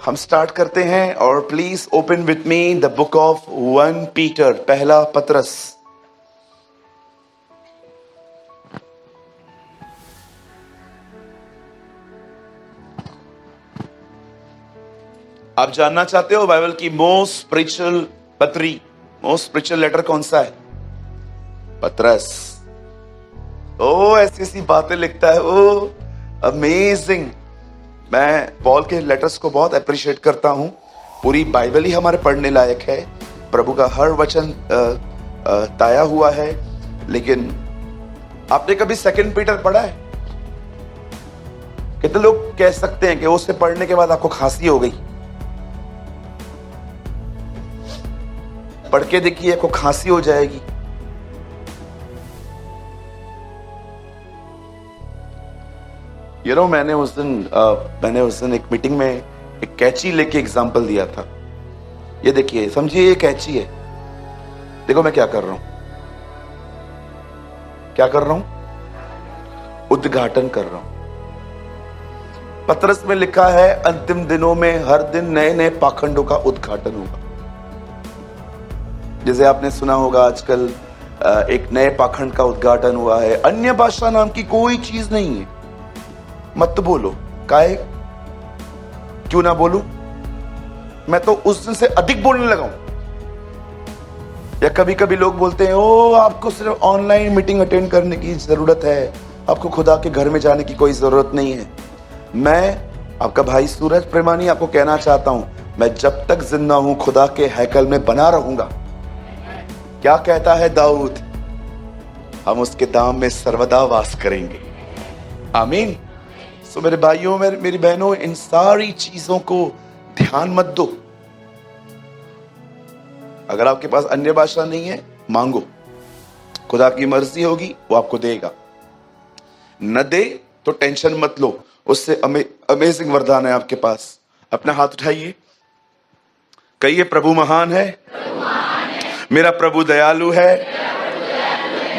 हम स्टार्ट करते हैं और please open with me the book of 1 Peter, पहला पतरस। आप जानना चाहते हो बाइबल की मोस्ट स्पिरिचुअल पत्री, मोस्ट स्पिरिचुअल लेटर कौन सा है? पतरस। ओ ऐसी ऐसी बातें लिखता है वो, अमेजिंग। मैं पॉल के लेटर्स को बहुत अप्रिशिएट करता हूं। पूरी बाइबल ही हमारे पढ़ने लायक है, प्रभु का हर वचन ताया हुआ है। लेकिन आपने कभी 2 पीटर पढ़ा है? कितने लोग कह सकते हैं कि उसे पढ़ने के बाद आपको खांसी हो गई? पढ़ के देखिए, आपको खांसी हो जाएगी। मैंने उस दिन एक मीटिंग में एक कैंची लेके एग्जांपल दिया था। ये देखिए, समझिए ये कैंची है। देखो मैं क्या कर रहा हूं, उद्घाटन कर रहा हूं। पतरस में लिखा है अंतिम दिनों में हर दिन नए नए पाखंडों का उद्घाटन होगा। जैसे आपने सुना होगा आजकल एक नए पाखंड का उद्घाटन हुआ है, अन्य भाषा नाम की कोई चीज नहीं है। मत बोलो, काहे? क्यों ना बोलूं? मैं तो उस दिन से अधिक बोलने लगा हूं। या कभी कभी लोग बोलते हैं, ओ आपको सिर्फ ऑनलाइन मीटिंग अटेंड करने की जरूरत है, आपको खुदा के घर में जाने की कोई जरूरत नहीं है। मैं आपका भाई सूरज प्रेमानी आपको कहना चाहता हूं, मैं जब तक जिंदा हूं खुदा के हैकल में बना रहूंगा। क्या कहता है दाऊद? हम उसके दाम में सर्वदा वास करेंगे। आमीन। तो मेरे भाइयों, मेरी बहनों, इन सारी चीजों को ध्यान मत दो। अगर आपके पास अन्य भाषा नहीं है, मांगो, खुदा की मर्जी होगी वो आपको देगा। न दे तो टेंशन मत लो, उससे अमेजिंग वरदान है आपके पास। अपना हाथ उठाइए, कहिए प्रभु महान है, मेरा प्रभु दयालु है,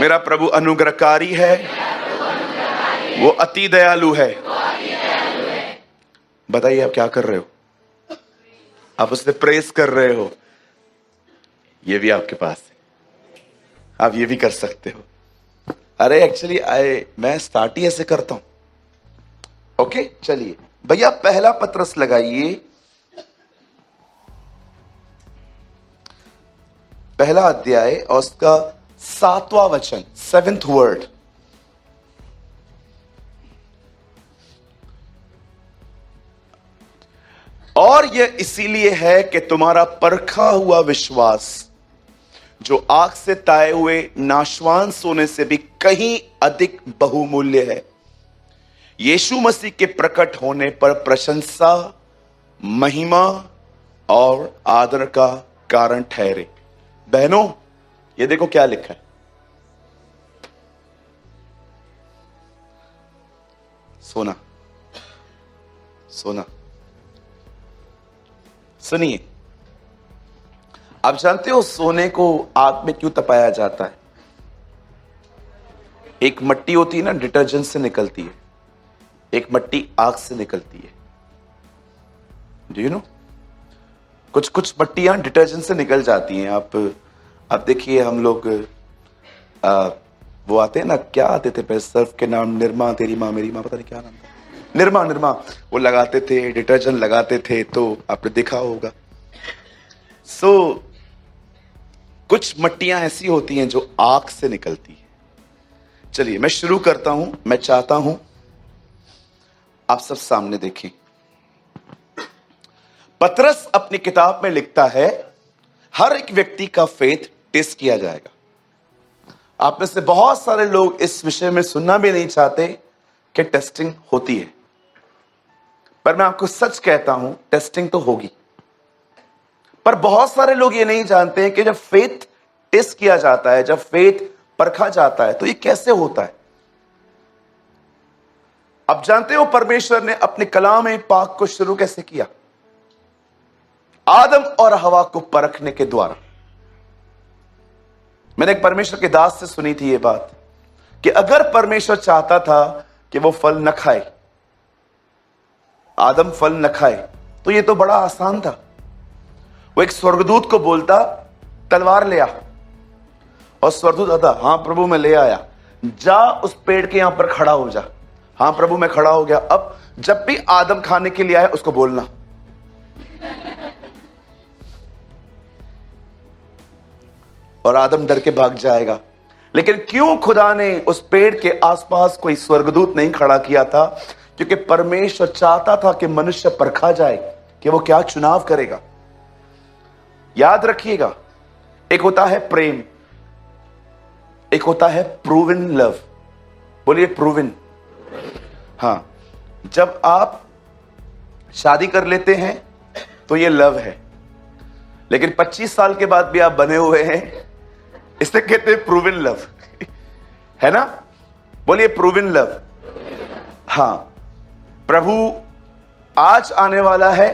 मेरा प्रभु अनुग्रहकारी है, वो अति दयालु है। बताइए आप क्या कर रहे हो? आप उससे प्रेस कर रहे हो। ये भी आपके पास है, आप ये भी कर सकते हो। अरे एक्चुअली मैं स्टार्ट ही ऐसे करता हूं। ओके, चलिए भैया पहला पतरस लगाइए, पहला अध्याय और उसका 7वां वचन, 7th वर्ड। और यह इसीलिए है कि तुम्हारा परखा हुआ विश्वास, जो आग से ताए हुए नाशवान सोने से भी कहीं अधिक बहुमूल्य है, यीशु मसीह के प्रकट होने पर प्रशंसा, महिमा और आदर का कारण ठहरे। बहनों, ये देखो क्या लिखा है। सोना, सोना। सुनिए, आप जानते हो सोने को आग में क्यों तपाया जाता है? एक मट्टी होती है ना, डिटर्जेंट से निकलती है, एक मट्टी आग से निकलती है। Do you no? कुछ कुछ मट्टियां डिटर्जेंट से निकल जाती हैं। आप देखिए, हम लोग वो आते हैं ना, क्या आते थे पहले, सर्फ के नाम निरमा, तेरी माँ मेरी माँ, पता नहीं क्या नाम था, निर्मा, वो लगाते थे, डिटर्जेंट लगाते थे, तो आपने देखा होगा। कुछ मट्टियां ऐसी होती हैं जो आग से निकलती है। चलिए मैं शुरू करता हूं। मैं चाहता हूं आप सब सामने देखें। पतरस अपनी किताब में लिखता है, हर एक व्यक्ति का फेथ टेस्ट किया जाएगा। आप में से बहुत सारे लोग इस विषय में सुनना भी नहीं चाहते कि टेस्टिंग होती है, पर मैं आपको सच कहता हूं, टेस्टिंग तो होगी। पर बहुत सारे लोग ये नहीं जानते हैं कि जब फेथ टेस्ट किया जाता है, जब फेथ परखा जाता है, तो ये कैसे होता है। अब जानते हो परमेश्वर ने अपने कलाम पाक को शुरू कैसे किया? आदम और हवा को परखने के द्वारा। मैंने एक परमेश्वर के दास से सुनी थी ये बात कि अगर परमेश्वर चाहता था कि वो फल न खाए, आदम फल न खाए, तो ये तो बड़ा आसान था। वो एक स्वर्गदूत को बोलता तलवार ले आ, और स्वर्गदूत आता, हाँ प्रभु मैं ले आया, जा उस पेड़ के यहां पर खड़ा हो जा। हाँ प्रभु मैं खड़ा हो गया। अब जब भी आदम खाने के लिए आए उसको बोलना, और आदम डर के भाग जाएगा। लेकिन क्यों खुदा ने उस पेड़ के आसपास कोई स्वर्गदूत नहीं खड़ा किया था? क्योंकि परमेश्वर चाहता था कि मनुष्य परखा जाए कि वो क्या चुनाव करेगा। याद रखिएगा, एक होता है प्रेम, एक होता है प्रूवन लव। बोलिए प्रूवन। हाँ, जब आप शादी कर लेते हैं तो ये लव है, लेकिन 25 साल के बाद भी आप बने हुए हैं, इसे कहते हैं प्रूवन लव, है ना? बोलिए प्रूवन लव। हाँ, प्रभु आज आने वाला है,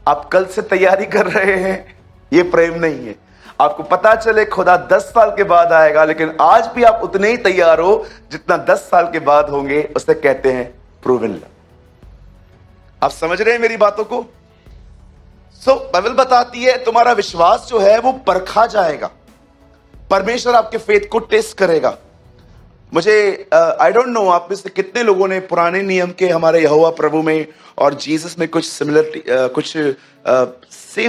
आप कल से तैयारी कर रहे हैं, ये प्रेम नहीं है। आपको पता चले खुदा 10 साल के बाद आएगा, लेकिन आज भी आप उतने ही तैयार हो जितना 10 साल के बाद होंगे, उसे कहते हैं प्रूवन लव। आप समझ रहे हैं मेरी बातों को? बाइबल बताती है तुम्हारा विश्वास जो है वो परखा जाएगा, परमेश्वर आपके फेथ को टेस्ट करेगा। मुझे आई डोंट नो आप में से कितने लोगों ने पुराने नियम के हमारे यहोवा प्रभु में और जीसस में कुछ सिमिलरिटी, कुछ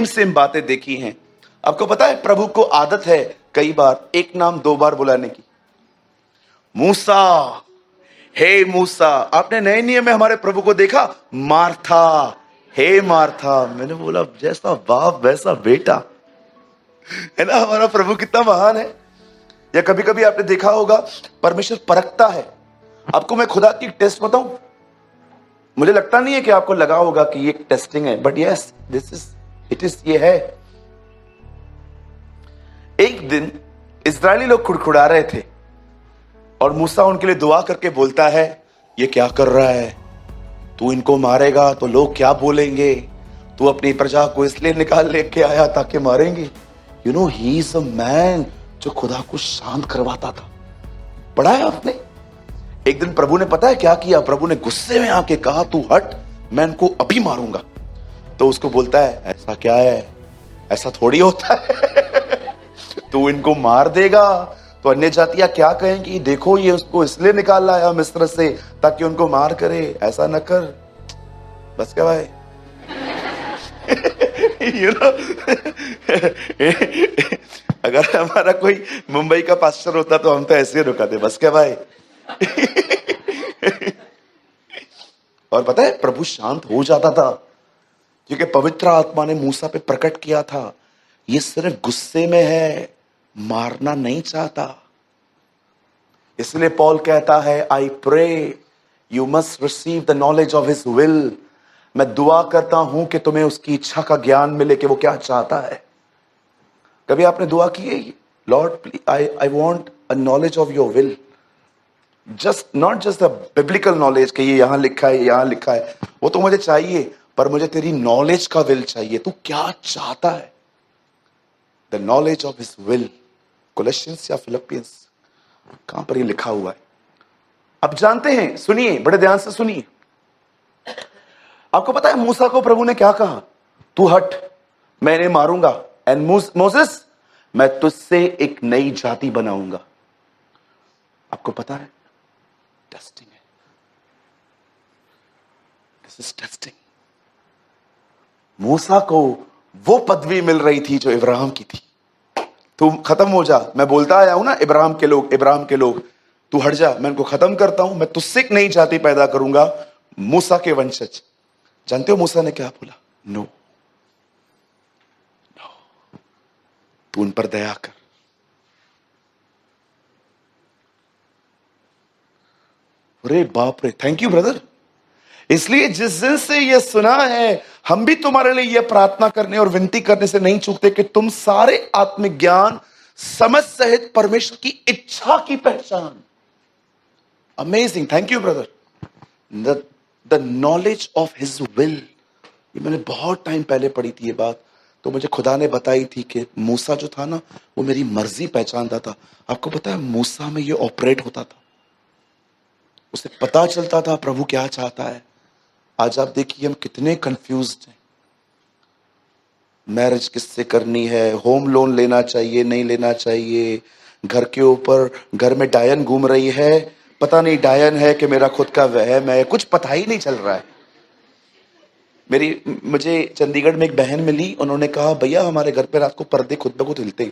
सेम बातें देखी हैं। आपको पता है प्रभु को आदत है कई बार एक नाम 2 बार बुलाने की। मूसा, हे मूसा। आपने नए नियम में हमारे प्रभु को देखा, मार्था, हे मार्था। मैंने बोला जैसा बाप वैसा बेटा, है ना? हमारा प्रभु कितना महान है। या कभी कभी आपने देखा होगा परमेश्वर परखता है आपको। मैं खुदा की टेस्ट बताऊं, मुझे लगता नहीं है कि आपको लगा होगा कि ये टेस्टिंग है, but yes this is it is, ये है। एक दिन इस्राएली लोग खुड़खुड़ा रहे थे और मूसा उनके लिए दुआ करके बोलता है, ये क्या कर रहा है? तू इनको मारेगा तो लोग क्या बोलेंगे? तू अपनी प्रजा को इसलिए निकाल लेके आया ताकि मारेंगे। You know he is a man जो खुदा को शांत करवाता था। पढ़ा है आपने? एक दिन प्रभु ने पता है क्या किया? प्रभु ने गुस्से में आके कहा, तू हट, मैं इनको अभी मारूंगा। तो उसको बोलता है, ऐसा क्या है? ऐसा थोड़ी होता है। तू इनको मार देगा तो अन्य जातियां क्या कहेंगी? देखो ये उसको इसलिए निकाल लाया मिस्र से ताकि उनको मार करे। ऐसा न कर। बस क्या भाई? you know? अगर हमारा कोई मुंबई का पास्टर होता तो हम तो ऐसे रुकाते, बस क्या भाई? और पता है प्रभु शांत हो जाता था क्योंकि पवित्र आत्मा ने मूसा पे प्रकट किया था, ये सिर्फ गुस्से में है, मारना नहीं चाहता। इसलिए पॉल कहता है, I pray you must receive the knowledge of his will. मैं दुआ करता हूं कि तुम्हें उसकी इच्छा का ज्ञान मिले कि वो क्या चाहता है। कभी आपने दुआ की है, lord I want a knowledge of your will, just not just the biblical knowledge कि ये यहां लिखा है यहां लिखा है, वो तो मुझे चाहिए, पर मुझे तेरी नॉलेज का विल चाहिए। तू क्या चाहता है? The knowledge of his will. Colossians या फिलिपियंस, कहां पर ये लिखा हुआ है? अब जानते हैं, सुनिए बड़े ध्यान से सुनिए। आपको पता है मूसा को प्रभु ने क्या कहा? तू हट, मैं इन्हें मारूंगा। एंड मोसेस, मैं तुझसे एक नई जाति बनाऊंगा। आपको पता है टेस्टिंग है, दिस इज टेस्टिंग। मूसा को वो पदवी मिल रही थी जो इब्राहिम की थी। तू खत्म हो जा, मैं बोलता आया हूं ना, इब्राहिम के लोग, तू हट जा, मैं इनको खत्म करता हूं, मैं तुझसे एक नई जाति पैदा करूंगा, मूसा के वंशज। जानते हो मूसा ने क्या बोला? नो, तू उन पर दया कर। अरे बाप रे, थैंक यू ब्रदर। इसलिए जिस दिन से यह सुना है, हम भी तुम्हारे लिए यह प्रार्थना करने और विनती करने से नहीं चूकते कि तुम सारे आत्मिक ज्ञान समझ सहित परमेश्वर की इच्छा की पहचान। Amazing, thank you brother. The knowledge of his will. ये मैंने बहुत टाइम पहले पढ़ी थी ये बात, तो मुझे खुदा ने बताई थी कि मूसा जो था ना, वो मेरी मर्जी पहचानता था। आपको पता है मूसा में ये ऑपरेट होता था, उसे पता चलता था प्रभु क्या चाहता है। आज आप देखिए हम कितने कंफ्यूज्ड हैं। मैरिज किससे करनी है, होम लोन लेना चाहिए नहीं लेना चाहिए, घर के ऊपर घर में डायन घूम रही है, पता नहीं डायन है कि मेरा खुद का वहम है, कुछ पता ही नहीं चल रहा है। मुझे चंडीगढ़ में एक बहन मिली, उन्होंने कहा भैया हमारे घर पे रात को पर्दे खुद ब खुद हिलते।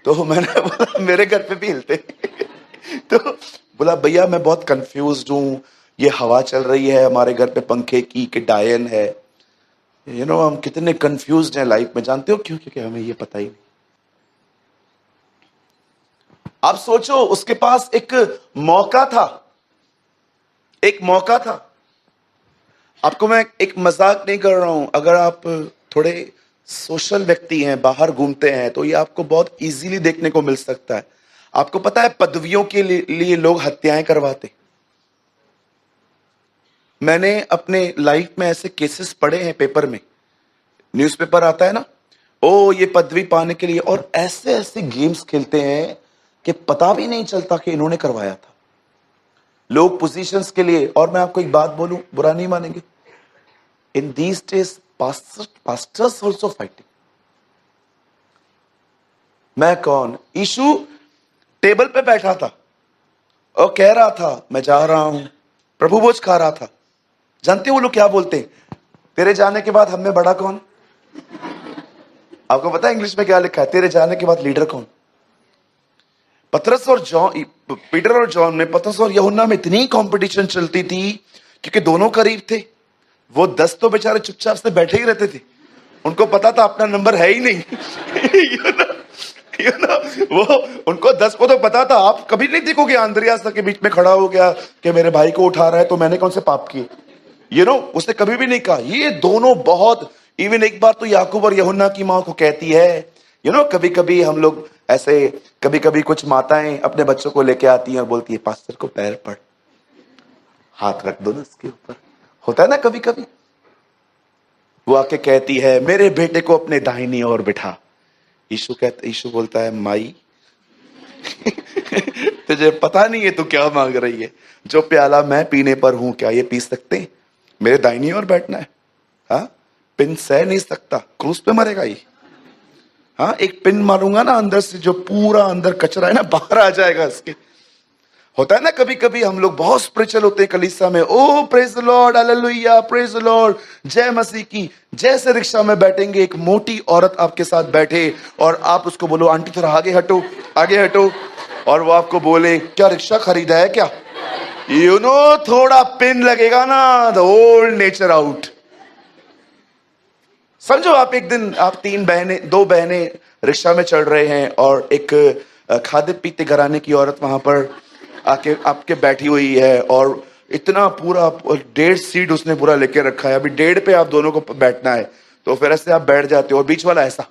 तो मैंने बोला मेरे घर पे भी हिलते। तो बोला भैया मैं बहुत कंफ्यूज्ड हूँ, ये हवा चल रही है हमारे घर पे पंखे की कि डायन है। हम कितने कंफ्यूज्ड हैं लाइफ में, जानते हो क्यों? क्योंकि हमें ये पता ही नहीं। आप सोचो, उसके पास एक मौका था, एक मौका था। आपको मैं एक मजाक नहीं कर रहा हूं, अगर आप थोड़े सोशल व्यक्ति हैं, बाहर घूमते हैं, तो ये आपको बहुत इजीली देखने को मिल सकता है। आपको पता है पदवियों के लिए लोग हत्याएं करवाते। मैंने अपने लाइफ में ऐसे केसेस पढ़े हैं, पेपर में न्यूज़पेपर आता है ना, ओ ये पदवी पाने के लिए, और ऐसे ऐसे गेम्स खेलते हैं कि पता भी नहीं चलता कि इन्होंने करवाया था, लोग पोजीशंस के लिए। और मैं आपको एक बात बोलूं, बुरा नहीं मानेंगे, in these days pastors also fighting. मैं कौन? यीशु टेबल पे बैठा था और कह रहा था मैं जा रहा हूं, प्रभु भोज खा रहा था। जानते हो वो लोग क्या बोलते हैं? तेरे जाने के बाद हम में बड़ा कौन? आपको पता है इंग्लिश में क्या लिखा है? तेरे जाने के बाद लीडर कौन? पतरस और जॉन, पीटर और जॉन में, पतरस और यूहन्ना में इतनी कंपटीशन चलती थी क्योंकि दोनों करीब थे। वो 10 तो बेचारे चुपचाप से बैठे ही रहते थे, उनको पता था अपना नंबर है ही नहीं। वो उनको 10 को तो पता था। आप कभी नहीं देखोगे अंद्रियास के बीच में खड़ा हो गया कि मेरे भाई को उठा रहा है तो मैंने कौन से पाप किए। उसने कभी भी नहीं कहा। ये दोनों बहुत, इवन एक बार तो याकूब और यूहन्ना की मां को कहती है, कभी कभी हम लोग ऐसे, कभी कभी कुछ माताएं अपने बच्चों को लेके आती हैं और बोलती है पास्टर को पैर पड़, हाथ रख दो ना उसके ऊपर, होता है ना कभी कभी। वो आके कहती है मेरे बेटे को अपने दाहिनी ओर बिठा। यीशु बोलता है माई तुझे पता नहीं है तू क्या मांग रही है? जो प्याला मैं पीने पर हूं क्या ये पी सकते? मेरे दाहिनी ओर बैठना है? हाँ, पिन सह नहीं सकता, क्रूस पे मरेगा ये। हाँ, एक पिन मारूंगा ना अंदर से, जो पूरा अंदर कचरा है ना बाहर आ जाएगा इसके। होता है ना कभी कभी हम लोग बहुत स्पिरिचुअल होते हैं कलीसिया में, oh praise the Lord, hallelujah, praise the Lord, जय मसीह की। जैसे रिक्शा में बैठेंगे, एक मोटी औरत आपके साथ बैठे और आप उसको बोलो आंटी थोड़ा आगे हटो, आगे हटो, और वो आपको बोले क्या रिक्शा खरीदा है क्या? थोड़ा पिन लगेगा ना, द ओल्ड नेचर आउट। समझो आप एक दिन, आप दो बहनें रिक्शा में चढ़ रहे हैं और एक खाद्य पीते घराने की औरत वहां पर आके आपके बैठी हुई है, और इतना पूरा 1.5 सीट उसने पूरा लेके रखा है। अभी 1.5 पे आप दोनों को बैठना है, तो फिर ऐसे आप बैठ जाते हो और बीच वाला ऐसा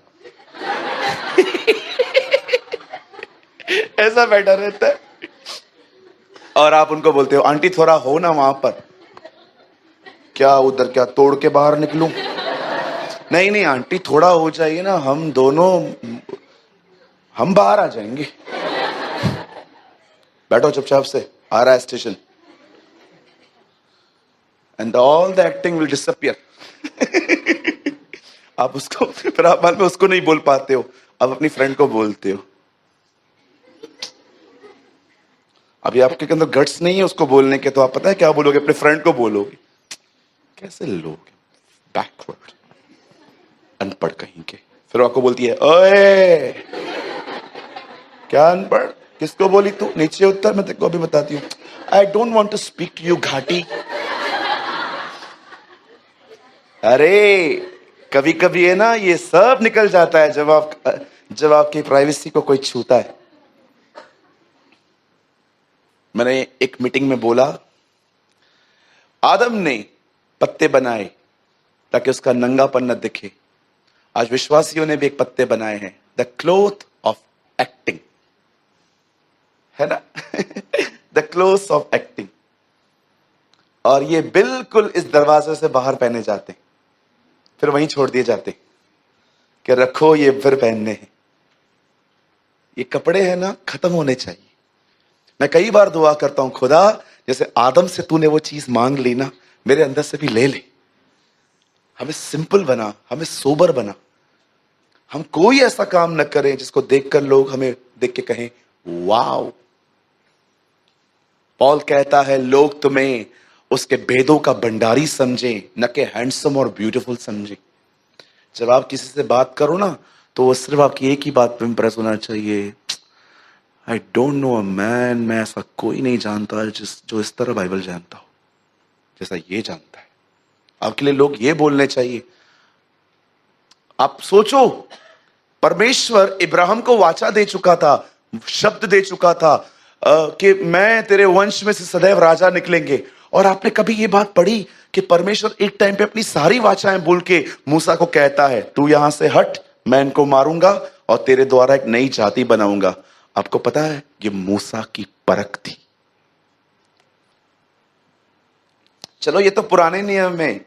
ऐसा बैठा रहता है, और आप उनको बोलते हो आंटी थोड़ा हो ना वहां पर। क्या उधर क्या तोड़ के बाहर निकलूं? नहीं नहीं आंटी थोड़ा हो जाइए ना, हम दोनों हम बाहर आ जाएंगे। बैठो चुपचाप से, आ रहा है station, and all the acting will disappear. आप उसको फिर आप बाद में उसको नहीं बोल पाते हो, आप अपनी फ्रेंड को बोलते हो। अभी आपके अंदर गट्स नहीं है उसको बोलने के, तो आप पता है क्या बोलोगे? अपने फ्रेंड को बोलोगे। कैसे लोग बैकवर्ड, अनपढ़ कहीं के। फिर आपको बोलती है ओए क्या अनपढ़, किसको बोली तू? नीचे उत्तर, मैं तेको अभी बताती हूँ। I don't want to speak to you घाटी। अरे कभी कभी है ना, ये सब निकल जाता है जब आपकी प्राइवेसी को कोई छूता है। मैंने एक मीटिंग में बोला, आदम ने पत्ते बनाए ताकि उसका नंगापन न दिखे, आज विश्वासियों ने भी एक पत्ते बनाए हैं, द क्लोथ ऑफ एक्टिंग, है ना? The cloth of acting. और ये बिल्कुल इस दरवाजे से बाहर पहने जाते, फिर वहीं छोड़ दिए जाते कि रखो ये फिर पहनने हैं। ये कपड़े हैं ना, खत्म होने चाहिए। मैं कई बार दुआ करता हूं, खुदा जैसे आदम से तूने वो चीज मांग ली ना, मेरे अंदर से भी ले ले। हमें सिंपल बना, हमें सोबर बना, हम कोई ऐसा काम न करें जिसको देखकर लोग हमें देख के कहें वाओ। पॉल कहता है लोग तुम्हें उसके भेदों का भंडारी समझें, न कि हैंडसम और ब्यूटीफुल समझें। जब आप किसी से बात करो ना, तो वो सिर्फ आपकी एक ही बात पे इम्प्रेस होना चाहिए, I don't know a man, मैं ऐसा कोई नहीं जानता जो इस तरह बाइबल जानता हो जैसा ये जानता है। आपके लिए लोग ये बोलने चाहिए। आप सोचो, परमेश्वर इब्राहिम को वाचा दे चुका था, शब्द दे चुका था कि मैं तेरे वंश में से सदैव राजा निकलेंगे। और आपने कभी ये बात पढ़ी कि परमेश्वर एक टाइम पे अपनी सारी वाचाएं बोल के मूसा को कहता है, तू यहां से हट, मैं इनको मारूंगा और तेरे द्वारा एक नई जाति बनाऊंगा। आपको पता है ये मूसा की परख थी। चलो ये तो पुराने नियम में।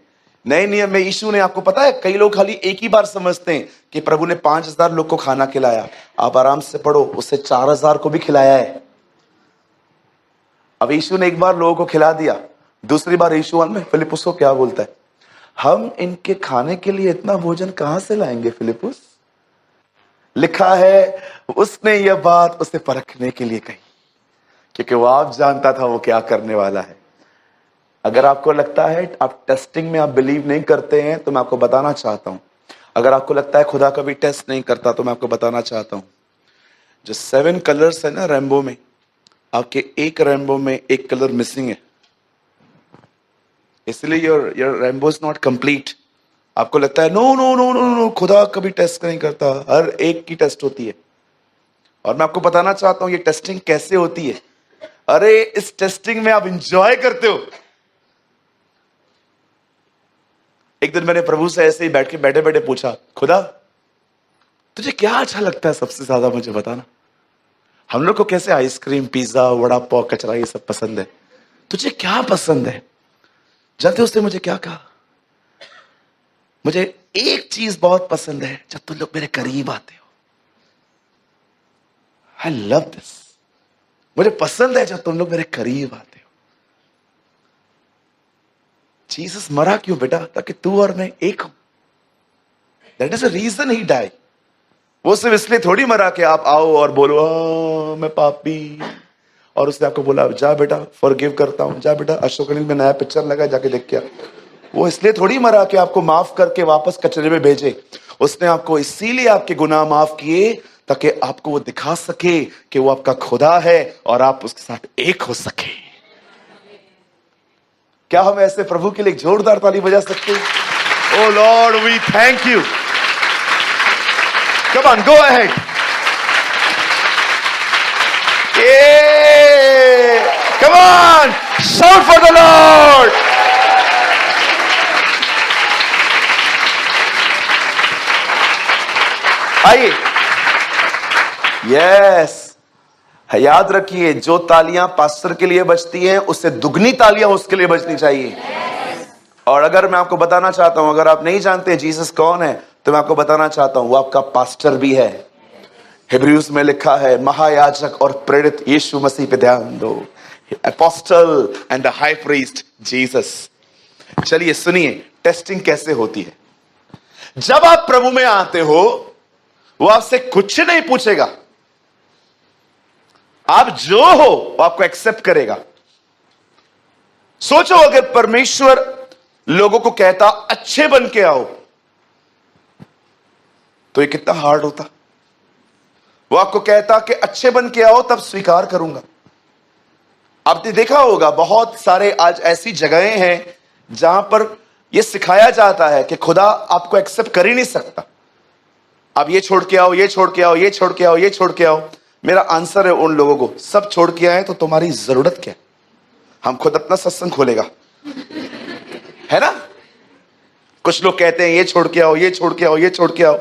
नए नियम में यीशु ने, आपको पता है कई लोग खाली एक ही बार समझते हैं कि प्रभु ने 5000 लोग को खाना खिलाया। आप आराम से पढ़ो, उससे 4000 को भी खिलाया है। अब यीशु ने एक बार लोगों को खिला दिया, दूसरी बार यीशु में फिलिपुस को क्या बोलता है, हम इनके खाने के लिए इतना भोजन कहां से लाएंगे फिलिपुस। लिखा है उसने यह बात उसे परखने के लिए कही, क्योंकि वो आप जानता था वो क्या करने वाला है। अगर आपको लगता है आप टेस्टिंग में आप बिलीव नहीं करते हैं, तो मैं आपको बताना चाहता हूं, अगर आपको लगता है खुदा कभी टेस्ट नहीं करता, तो मैं आपको बताना चाहता हूं, जो 7 कलर्स है ना रेनबो में, आपके एक रेनबो में एक कलर मिसिंग है, इसलिए your rainbow is not complete. आपको लगता है no no no no no, खुदा कभी टेस्ट नहीं करता, हर एक की टेस्ट होती है। और मैं आपको बताना चाहता हूं ये टेस्टिंग कैसे होती है। अरे इस टेस्टिंग में आप इंजॉय करते हो। एक दिन मैंने प्रभु से ऐसे ही बैठे बैठे पूछा, खुदा तुझे क्या अच्छा लगता है सबसे ज्यादा, मुझे बताना। हम लोग को कैसे आइसक्रीम, पिज्जा, वड़ा पाव, कचरा ये सब पसंद है, तुझे क्या पसंद है। जानते हो उसने मुझे क्या कहा, मुझे एक चीज बहुत पसंद है, जब तुम लोग मेरे करीब आते हो। I love this. मुझे पसंद है जब तुम लोग मेरे करीब आते हो। जीसस मरा क्यों बेटा, ताकि तू और मैं एक हूं। That is the reason he die. वो सिर्फ इसलिए थोड़ी मरा कि आप आओ और बोलो मैं पापी, और उसने आपको बोला जा बेटा फॉरगिव करता हूं, जा बेटा अशोक अनिल में नया पिक्चर लगा जाके देख के आ। वो इसलिए थोड़ी मरा कि आपको माफ करके वापस कचरे में भेजे। उसने आपको इसीलिए आपके गुनाह माफ किए ताकि आपको वो दिखा सके कि वो आपका खुदा है और आप उसके साथ एक हो सके। क्या हम ऐसे प्रभु के लिए जोरदार ताली बजा सकते हैं? O Lord we thank you. Come on go ahead. Come on shout for the Lord. आइए। यस, याद रखिए जो तालियां पास्टर के लिए बजती हैं उससे दुगनी तालियां उसके लिए बजनी चाहिए। और अगर मैं आपको बताना चाहता हूं, अगर आप नहीं जानते जीसस कौन है, तो मैं आपको बताना चाहता हूं वो आपका पास्टर भी है। हिब्रूज में लिखा है महायाजक और प्रेरित यीशु मसीह पे ध्यान दो, apostle and the high priest Jesus. चलिए सुनिए टेस्टिंग कैसे होती है। जब आप प्रभु में आते हो वो आपसे कुछ नहीं पूछेगा, आप जो हो वो आपको एक्सेप्ट करेगा। सोचो अगर परमेश्वर लोगों को कहता अच्छे बन के आओ, तो ये कितना हार्ड होता। वो आपको कहता कि अच्छे बन के आओ तब स्वीकार करूंगा। आपने देखा होगा बहुत सारे आज ऐसी जगहें हैं जहां पर यह सिखाया जाता है कि खुदा आपको एक्सेप्ट कर ही नहीं सकता, आप ये छोड़ के आओ, ये छोड़ के आओ, ये छोड़ के आओ, ये छोड़ के आओ। मेरा आंसर है उन लोगों को, सब छोड़ के आए तो तुम्हारी जरूरत क्या है। हम खुद अपना सत्संग खोलेगा, है ना। कुछ लोग कहते हैं ये छोड़ के आओ, ये छोड़ के आओ, ये छोड़ के आओ।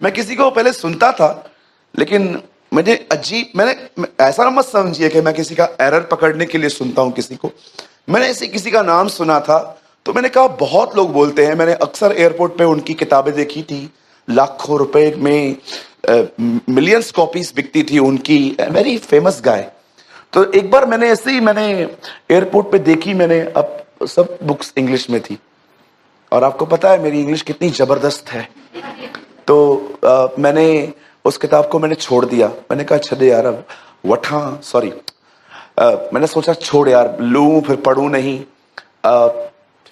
मैं किसी को पहले सुनता था, लेकिन मुझे अजीब, मैंने ऐसा ना मत समझिए कि मैं किसी का एरर पकड़ने के लिए सुनता हूं किसी को। मैंने ऐसे किसी का नाम सुना था तो मैंने कहा बहुत लोग बोलते हैं, मैंने अक्सर एयरपोर्ट पे उनकी किताबें देखी थी, लाखों रुपए में मिलियंस कॉपीज बिकती थी उनकी, वेरी फेमस गाय। तो एक बार मैंने ऐसे ही मैंने एयरपोर्ट पे देखी, मैंने अब सब बुक्स इंग्लिश में थी, और आपको पता है मेरी इंग्लिश कितनी जबरदस्त है। तो मैंने उस किताब को मैंने छोड़ दिया। मैंने कहा छे यार, अब वठा सॉरी मैंने सोचा छोड़ यार, लूं फिर पढ़ूं नहीं।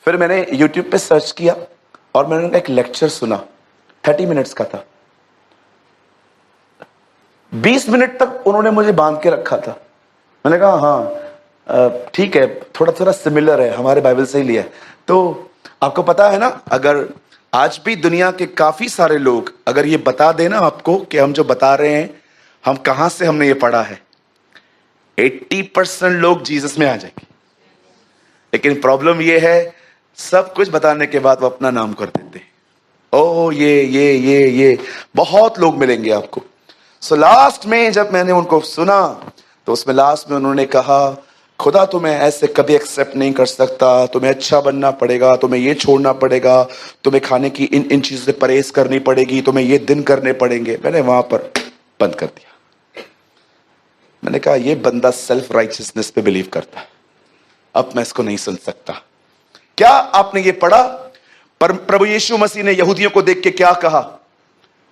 फिर मैंने यूट्यूब पे सर्च किया और मैंने उनका एक लेक्चर सुना, 30 मिनट्स का था। 20 मिनट तक उन्होंने मुझे बांध के रखा था। मैंने कहा हाँ ठीक है, थोड़ा थोड़ा सिमिलर है, हमारे बाइबल से ही लिया है। तो आपको पता है ना, अगर आज भी दुनिया के काफी सारे लोग अगर ये बता देना आपको कि हम जो बता रहे हैं हम कहां से हमने ये पढ़ा है, 80% लोग जीसस में आ जाएंगे। लेकिन प्रॉब्लम ये है, सब कुछ बताने के बाद वो अपना नाम कर देते हैं। ओ ये बहुत लोग मिलेंगे आपको। सो लास्ट में जब मैंने उनको सुना तो उसमें लास्ट में उन्होंने कहा, खुदा तुम्हें ऐसे कभी एक्सेप्ट नहीं कर सकता, तुम्हें अच्छा बनना पड़ेगा, तुम्हें ये छोड़ना पड़ेगा, तुम्हें खाने की इन इन चीजों से परहेज करनी पड़ेगी, तुम्हें ये दिन करने पड़ेंगे। मैंने वहां पर बंद कर दिया। मैंने कहा ये बंदा सेल्फ राइचियसनेस पे बिलीव करता है, अब मैं इसको नहीं सुन सकता। क्या आपने ये पढ़ा? पर प्रभु यीशु मसीह ने यहूदियों को देख के क्या कहा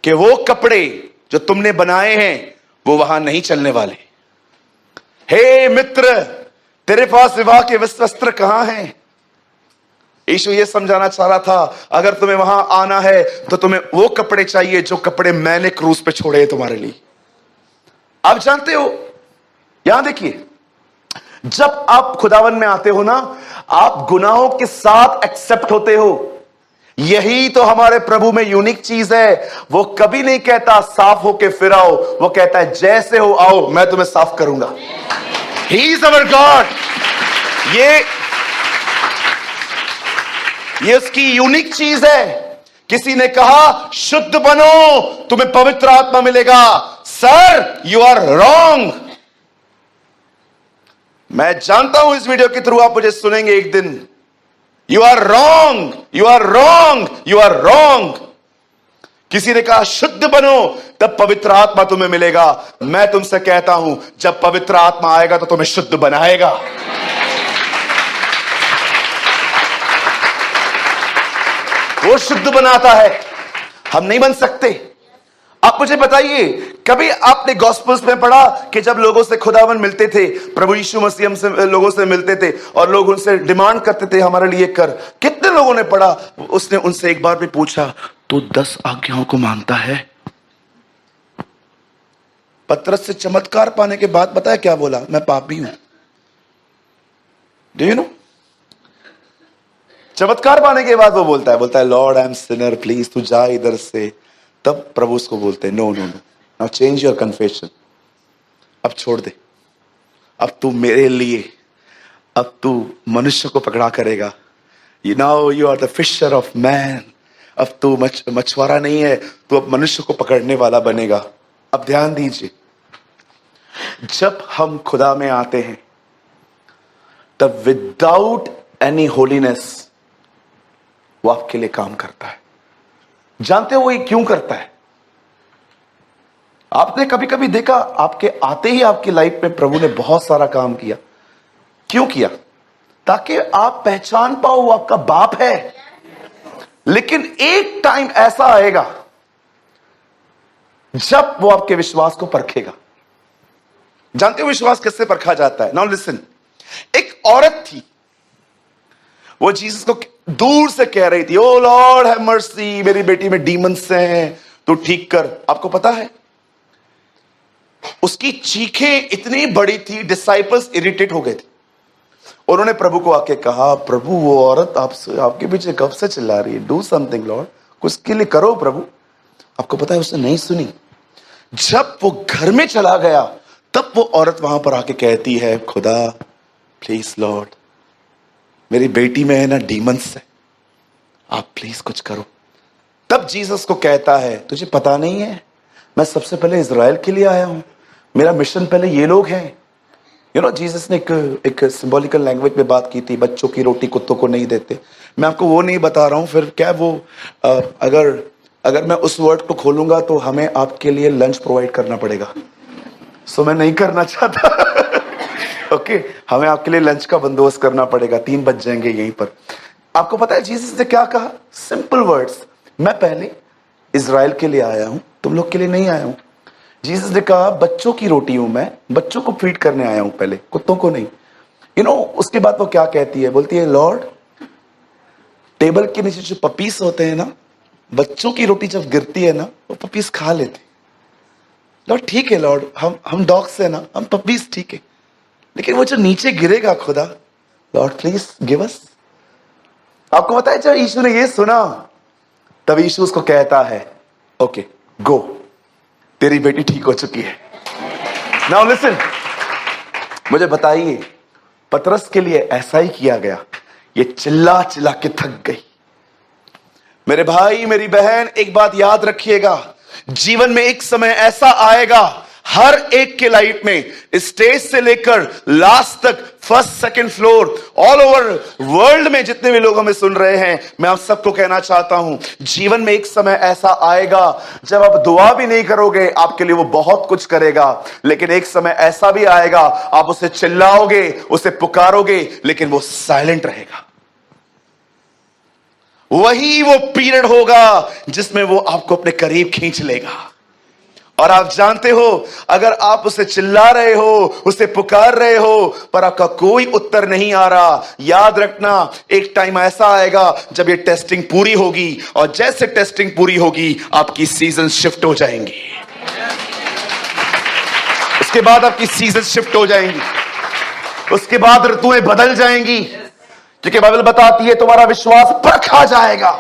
कि वो कपड़े जो तुमने बनाए हैं वो वहां नहीं चलने वाले। हे मित्र, तेरे पास विवाह के वस्त्र कहां हैं? यीशु ये समझाना चाह रहा था, अगर तुम्हें वहां आना है तो तुम्हें वो कपड़े चाहिए जो कपड़े मैंने क्रूस पे छोड़े हैं तुम्हारे लिए। आप जानते हो, यहां देखिए, जब आप खुदावन में आते हो ना, आप गुनाहों के साथ एक्सेप्ट होते हो। यही तो हमारे प्रभु में यूनिक चीज है। वो कभी नहीं कहता साफ होके फिर आओ, वो कहता है जैसे हो आओ, मैं तुम्हें साफ करूंगा। He is our God. ये उसकी यूनिक चीज है। किसी ने कहा शुद्ध बनो, तुम्हें पवित्र आत्मा मिलेगा। Sir, you are wrong. मैं जानता हूं इस वीडियो के थ्रू आप मुझे सुनेंगे एक दिन। You are wrong, you are wrong, you are wrong. किसी ने कहा शुद्ध बनो तब पवित्र आत्मा तुम्हें मिलेगा। मैं तुमसे कहता हूं, जब पवित्र आत्मा आएगा तो तुम्हें शुद्ध बनाएगा। वो शुद्ध बनाता है, हम नहीं बन सकते। आप मुझे बताइए, कभी आपने गॉस्पेल्स में पढ़ा कि जब लोगों से खुदावन मिलते थे, प्रभु यीशु मसीह हमसे लोगों से मिलते थे और लोग उनसे डिमांड करते थे हमारे लिए कर? कितने लोगों ने पढ़ा? उसने उनसे एक बार भी पूछा, तू 10 आज्ञाओं को मानता है? पतरस से चमत्कार पाने के बाद बताया क्या बोला? मैं पापी हूं। Do you know? चमत्कार पाने के बाद वो बोलता है lord I am sinner, please तू जा इधर से। तब प्रभु उसको बोलते हैं, no no no, now change your confession. अब छोड़ दे, अब तू मेरे लिए, अब तू मनुष्य को पकड़ा करेगा। You now you are the fisher of man. अब तू मछुआरा नहीं है, तू अब मनुष्य को पकड़ने वाला बनेगा। अब ध्यान दीजिए, जब हम खुदा में आते हैं तब विदाउट एनी होलीनेस वो आपके लिए काम करता है। जानते हो वो ये क्यों करता है? आपने कभी कभी देखा, आपके आते ही आपकी लाइफ में प्रभु ने बहुत सारा काम किया। क्यों किया? ताकि आप पहचान पाओ वो आपका बाप है। लेकिन एक टाइम ऐसा आएगा जब वो आपके विश्वास को परखेगा। जानते हो विश्वास किससे परखा जाता है? नाउ लिसन, एक औरत थी, वो जीसस को दूर से कह रही थी, ओ लॉर्ड हैव मर्सी, मेरी बेटी में डीमंस हैं, तू ठीक कर। आपको पता है उसकी चीखें इतनी बड़ी थी, डिसाइपल्स इरिटेट हो गए थे। उन्होंने प्रभु को आके कहा, प्रभु वो औरत आपसे आपके पीछे कब से चिल्ला रही है, डू समथिंग लॉर्ड, कुछ के लिए करो प्रभु। आपको पता है उसने नहीं सुनी। जब वो घर में चला गया तब वो औरत वहां पर आके कहती है, खुदा प्लीज लॉर्ड, मेरी बेटी में है ना डीमंस है, आप प्लीज कुछ करो। तब जीसस को कहता है, तुझे पता नहीं है मैं सबसे पहले इजराइल के लिए आया हूं, मेरा मिशन पहले ये लोग हैं। यू नो, जीसस ने एक सिंबॉलिकल लैंग्वेज में बात की थी, बच्चों की रोटी कुत्तों को नहीं देते। मैं आपको वो नहीं बता रहा हूं, फिर क्या वो अगर मैं उस वर्ड को खोलूंगा तो हमें आपके लिए लंच प्रोवाइड करना पड़ेगा। सो मैं नहीं करना चाहता। ओके, हमें आपके लिए लंच का बंदोबस्त करना पड़ेगा, 3 बज जाएंगे यहीं पर। आपको पता है जीसस ने क्या कहा? सिंपल वर्ड्स, मैं पहले इज़राइल के लिए आया हूं, तुम लोग के लिए नहीं आया हूं। जीसस ने कहा बच्चों की रोटी हूं मैं, बच्चों को फीड करने आया हूं पहले, कुत्तों को नहीं। उसके बाद वो क्या कहती है, बोलती है लॉर्ड टेबल के नीचे जो पपीस होते हैं ना, बच्चों की रोटी जब गिरती है ना, वो पपीस खा लेते। लॉर्ड ठीक है लॉर्ड, हम डॉग्स है ना, हम पपीस ठीक है, लेकिन वो जो नीचे गिरेगा खुदा, लॉर्ड प्लीज गिव अस। आपको पता है जब यीशु ने ये सुना, तब यीशु उसको कहता है ओके गो, तेरी बेटी ठीक हो चुकी है। नाउ लिसन, मुझे बताइए पतरस के लिए ऐसा ही किया गया? ये चिल्ला चिल्ला के थक गई। मेरे भाई मेरी बहन, एक बात याद रखिएगा, जीवन में एक समय ऐसा आएगा हर एक के लाइफ में, स्टेज से लेकर लास्ट तक, first second floor, all over world में जितने भी लोग हमें सुन रहे हैं, मैं आप सबको कहना चाहता हूं, जीवन में एक समय ऐसा आएगा जब आप दुआ भी नहीं करोगे, आपके लिए वो बहुत कुछ करेगा। लेकिन एक समय ऐसा भी आएगा, आप उसे चिल्लाओगे, उसे पुकारोगे, लेकिन वो साइलेंट रहेगा। वही वो पीरियड होगा जिसमें वो आपको अपने करीब खींच लेगा। और आप जानते हो, अगर आप उसे चिल्ला रहे हो, उसे पुकार रहे हो, पर आपका कोई उत्तर नहीं आ रहा, याद रखना एक टाइम ऐसा आएगा जब ये टेस्टिंग पूरी होगी, और जैसे टेस्टिंग पूरी होगी आपकी सीजन शिफ्ट हो जाएंगी। उसके बाद आपकी सीजन शिफ्ट हो जाएंगी, उसके बाद ऋतुएं बदल जाएंगी, क्योंकि बाइबल बताती है तुम्हारा विश्वास परखा जाएगा।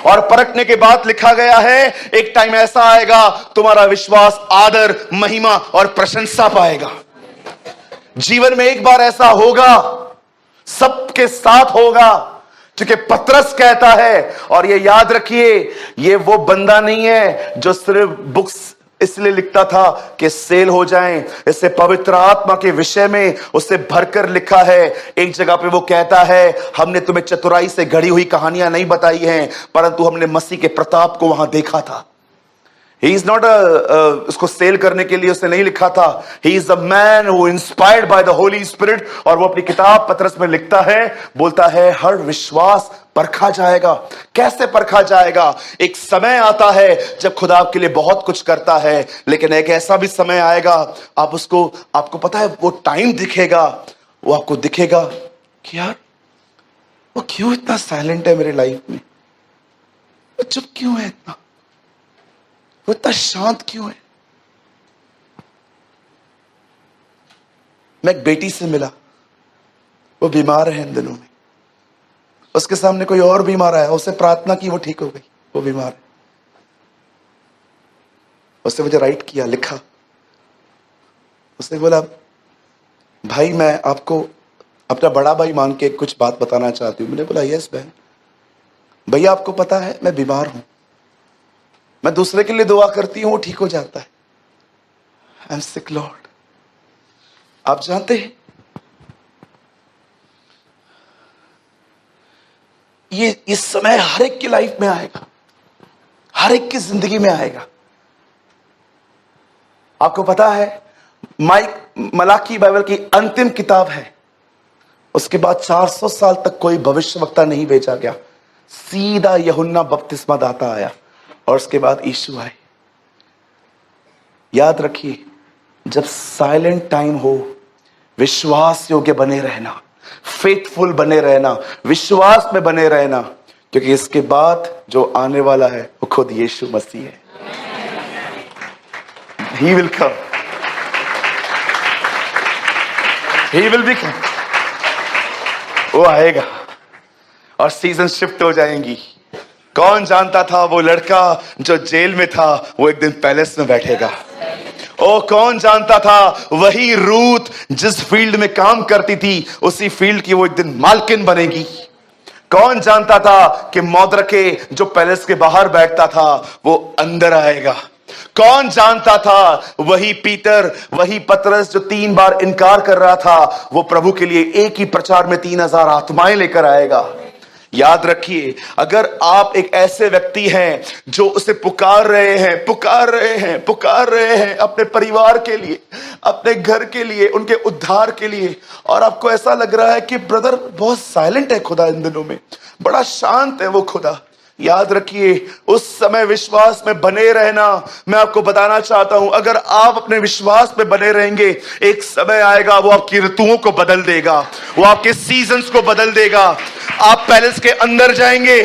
और परखने के बाद लिखा गया है एक टाइम ऐसा आएगा तुम्हारा विश्वास आदर, महिमा और प्रशंसा पाएगा। जीवन में एक बार ऐसा होगा, सबके साथ होगा, क्योंकि पतरस कहता है, और ये याद रखिए, ये वो बंदा नहीं है जो सिर्फ बुक्स इसलिए लिखता था कि सेल हो जाएं, इससे पवित्र आत्मा के विषय में उससे भरकर लिखा है। एक जगह पे वो कहता है, हमने तुम्हें चतुराई से घड़ी हुई कहानियां नहीं बताई हैं, परंतु हमने मसीह के प्रताप को वहां देखा था। He is not उसको सेल करने के लिए उसने नहीं लिखा था। He is a man who inspired by the Holy Spirit, और वो अपनी किताब पतरस में लिखता है, बोलता है हर विश्वास परखा जाएगा। कैसे परखा जाएगा? एक समय आता है जब खुदा आपके लिए बहुत कुछ करता है, लेकिन एक ऐसा भी समय आएगा आप उसको, आपको पता है वो टाइम दिखेगा, वो आपको दिखेगा कि यार वो क्यों इतना साइलेंट है मेरे लाइफ में, वो चुप क्यों है, इतना वो इतना शांत क्यों है। मैं एक बेटी से मिला, वो बीमार है इन दिनों में, उसके सामने कोई और बीमार आया, उससे प्रार्थना की, वो ठीक हो गई, वो बीमार है। उसने मुझे राइट किया, लिखा, उसने बोला भाई मैं आपको अपना बड़ा भाई मान के कुछ बात बताना चाहती हूँ। मैंने बोला यस बहन। भैया आपको पता है मैं बीमार हूं, मैं दूसरे के लिए दुआ करती हूं, वो ठीक हो जाता है। I am sick Lord. आप जानते हैं ये इस समय हर एक की लाइफ में आएगा, हर एक की जिंदगी में आएगा। आपको पता है मलाकी बाइबल की अंतिम किताब है, उसके बाद 400 साल तक कोई भविष्यवक्ता नहीं भेजा गया, सीधा यूहन्ना बपतिस्मा दाता आया, और उसके बाद यीशु आए। याद रखिए, जब साइलेंट टाइम हो, विश्वास योग्य बने रहना, फेथफुल बने रहना, विश्वास में बने रहना, क्योंकि इसके बाद जो आने वाला है वो खुद यीशु मसीह है। He will come. He will be come. वो आएगा और सीजन शिफ्ट हो जाएंगी। कौन जानता था वो लड़का जो जेल में था वो एक दिन पैलेस में बैठेगा। ओ कौन जानता था वही रूथ जिस फील्ड में काम करती थी उसी फील्ड की वो एक दिन मालकिन बनेगी। कौन जानता था कि मौद्रके जो पैलेस के बाहर बैठता था वो अंदर आएगा। कौन जानता था वही पीटर, वही पतरस जो 3 बार इनकार कर रहा था, वो प्रभु के लिए एक ही प्रचार में 3000 आत्माएं लेकर आएगा। याद रखिए, अगर आप एक ऐसे व्यक्ति हैं जो उसे पुकार रहे हैं अपने परिवार के लिए, अपने घर के लिए, उनके उद्धार के लिए, और आपको ऐसा लग रहा है कि ब्रदर बहुत साइलेंट है खुदा इन दिनों में, बड़ा शांत है वो खुदा, याद रखिए, उस समय विश्वास में बने रहना। मैं आपको बताना चाहता हूं, अगर आप अपने विश्वास में बने रहेंगे, एक समय आएगा वो आपकी ऋतुओं को बदल देगा, वो आपके सीजन्स को बदल देगा। आप पैलेस के अंदर जाएंगे,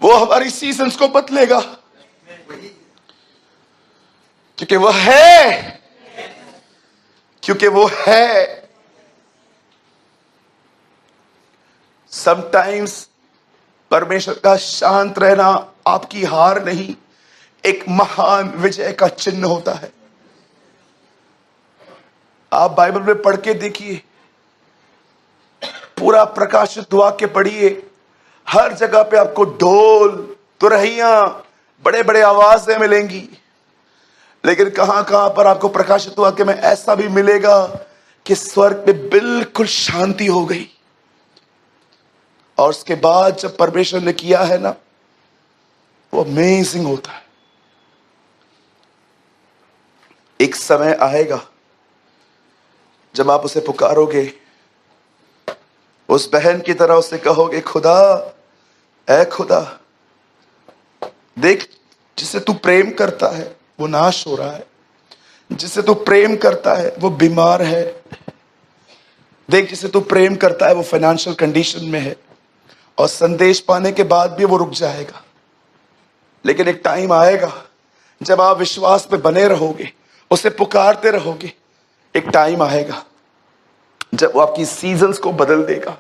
वो हमारी सीजन्स को बदलेगा, क्योंकि वो है, क्योंकि वो है। समटाइम्स परमेश्वर का शांत रहना आपकी हार नहीं, एक महान विजय का चिन्ह होता है। आप बाइबल में पढ़ के देखिए, पूरा प्रकाशित वाक्य पढ़िए, हर जगह पे आपको ढोल, तुरहियां, बड़े बड़े आवाजें मिलेंगी। लेकिन कहां कहां पर आपको प्रकाशित वाक्य में ऐसा भी मिलेगा कि स्वर्ग में बिल्कुल शांति हो गई। और उसके बाद जब परमेश्वर ने किया है ना, वो अमेजिंग होता है। एक समय आएगा जब आप उसे पुकारोगे, उस बहन की तरह उसे कहोगे, खुदा, ऐ खुदा, देख, जिसे तू प्रेम करता है वो नाश हो रहा है, जिसे तू प्रेम करता है वो बीमार है, देख, जिसे तू प्रेम करता है वो फाइनेंशियल कंडीशन में है, और संदेश पाने के बाद भी वो रुक जाएगा। लेकिन एक टाइम आएगा जब आप विश्वास पे बने रहोगे, उसे पुकारते रहोगे, एक टाइम आएगा जब वो आपकी सीजन्स को बदल देगा,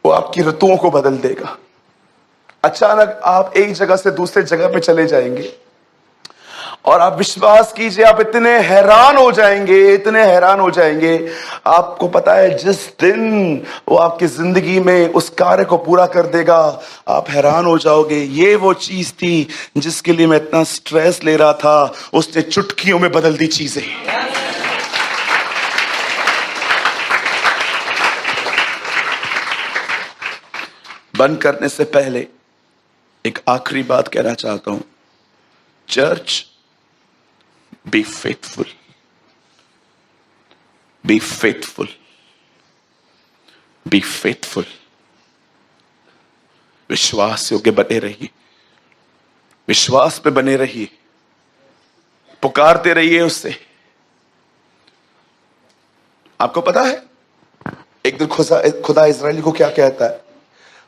वो आपकी ऋतुओं को बदल देगा। अचानक आप एक जगह से दूसरे जगह पे चले जाएंगे, और आप विश्वास कीजिए, आप इतने हैरान हो जाएंगे, इतने हैरान हो जाएंगे। आपको पता है, जिस दिन वो आपकी जिंदगी में उस कार्य को पूरा कर देगा, आप हैरान हो जाओगे, ये वो चीज थी जिसके लिए मैं इतना स्ट्रेस ले रहा था, उसने चुटकियों में बदल दी चीजें। बंद करने से पहले एक आखिरी बात कहना चाहता हूं। Church, be faithful, be faithful, be faithful. विश्वास योग्य बने रहिए, विश्वास पे बने रहिए, पुकारते रहिए उससे। आपको पता है, एक दिन खुदा इजरायली को क्या कहता है,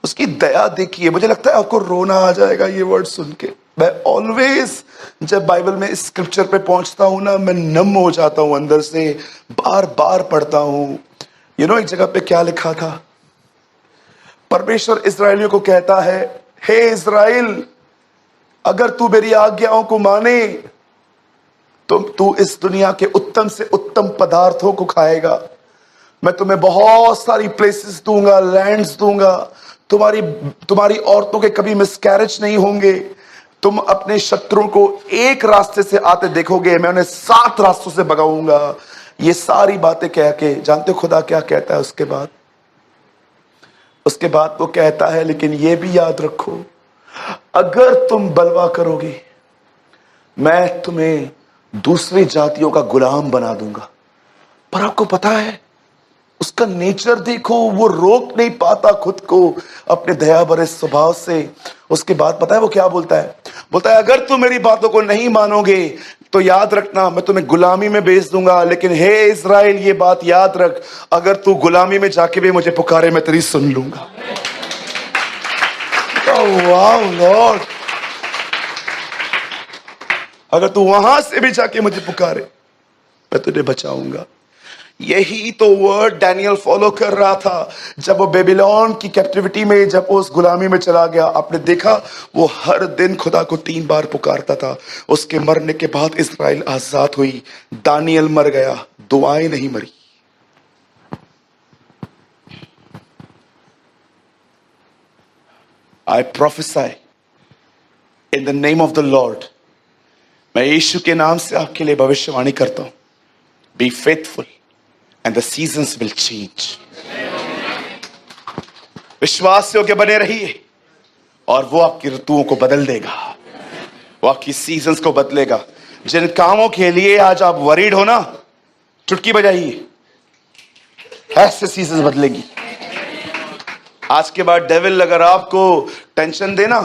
उसकी दया देखिए। मुझे लगता है आपको रोना आ जाएगा ये वर्ड सुन के। मैं ऑलवेज जब बाइबल में इस स्क्रिप्चर पे पहुंचता हूं ना, मैं नम हो जाता हूं अंदर से, बार बार पढ़ता हूं। एक जगह पे क्या लिखा था, परमेश्वर इस्राएलियों को कहता है, हे इस्राएल, अगर तू मेरी आज्ञाओं को माने तो तू इस दुनिया के उत्तम से उत्तम पदार्थों को खाएगा। मैं तुम्हें बहुत सारी प्लेसेस दूंगा, लैंड्स दूंगा, तुम्हारी औरतों के कभी मिसकैरेज नहीं होंगे, तुम अपने शत्रुओं को एक रास्ते से आते देखोगे, मैं उन्हें 7 रास्तों से भगाऊंगा। ये सारी बातें कह के जानते हो खुदा क्या कहता है उसके बाद? उसके बाद वो कहता है, लेकिन ये भी याद रखो, अगर तुम बलवा करोगे, मैं तुम्हें दूसरी जातियों का गुलाम बना दूंगा। पर आपको पता है, उसका नेचर देखो, वो रोक नहीं पाता खुद को अपने दया भरे स्वभाव से। उसके बाद पता है वो क्या बोलता है? बोलता है, अगर तुम मेरी बातों को नहीं मानोगे तो याद रखना, मैं तुम्हें गुलामी में भेज दूंगा। लेकिन हे इज़राइल, ये बात याद रख, अगर तू गुलामी में जाके भी मुझे पुकारे, मैं तेरी सुन लूंगा। वाह लॉर्ड, अगर तू वहां से भी जाके मुझे पुकारे, मैं तुझे बचाऊंगा। यही तो वर्ड डैनियल फॉलो कर रहा था जब वो बेबीलोन की कैप्टिविटी में, जब वो उस गुलामी में चला गया। आपने देखा, वो हर दिन खुदा को 3 बार पुकारता था। उसके मरने के बाद इस्राएल आजाद हुई। दानियल मर गया, दुआएं नहीं मरी। I prophesy in the name of the Lord, मैं यीशु के नाम से आपके लिए भविष्यवाणी करता हूं, be faithful and the seasons will change. विश्वास योग्य बने रहिए, और वो आपकी ऋतुओं को बदल देगा, वो आपकी सीजन्स को बदलेगा। जिन कामों के लिए आज आप वरीड हो ना, चुटकी बजाइए, ऐसे सीजन बदलेंगी। आज के बाद डेविल अगर आपको टेंशन देना,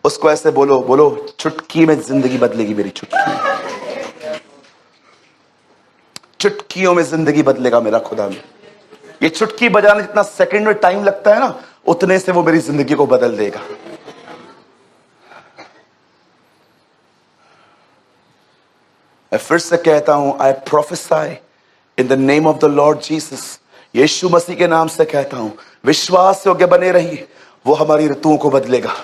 उसको ऐसे बोलो, बोलो चुटकी में जिंदगी बदलेगी मेरी, चुटकियों में जिंदगी बदलेगा मेरा खुदा में। ये चुटकी बजाने जितना सेकंड में टाइम लगता है ना, उतने से वो मेरी जिंदगी को बदल देगा। मैं फिर से कहता हूं, I prophesy in the name of the Lord Jesus, Yeshu Masih के नाम से कहता हूं, विश्वास योग्य बने रहिए, वो हमारी ऋतुओं को बदलेगा।